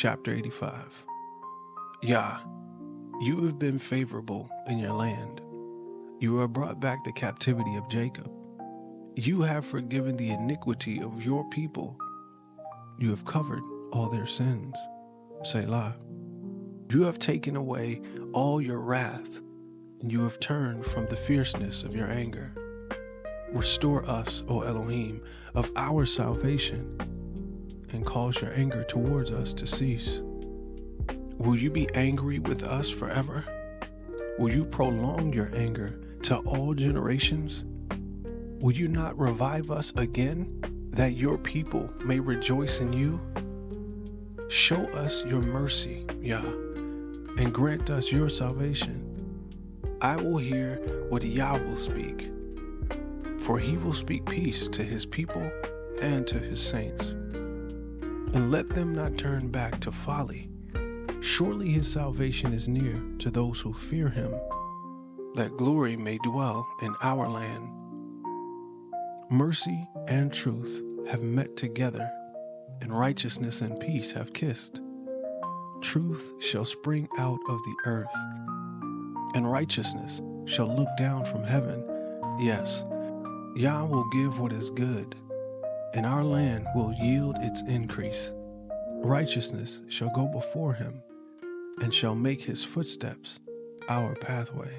chapter 85. Yah, you have been favorable in your land. You have brought back the captivity of Jacob. You have forgiven the iniquity of your people. You have covered all their sins. Selah. You have taken away all your wrath, and you have turned from the fierceness of your anger. Restore us, O Elohim, of our salvation, and cause your anger towards us to cease. Will you be angry with us forever? Will you prolong your anger to all generations? Will you not revive us again, that your people may rejoice in you? Show us your mercy, Yah, and grant us your salvation. I will hear what Yah will speak, for he will speak peace to his people and to his saints. And let them not turn back to folly. Surely his salvation is near to those who fear him, that glory may dwell in our land. Mercy and truth have met together, and righteousness and peace have kissed. Truth shall spring out of the earth, and righteousness shall look down from heaven. Yes, Yah will give what is good, and our land will yield its increase. Righteousness shall go before him, and shall make his footsteps our pathway.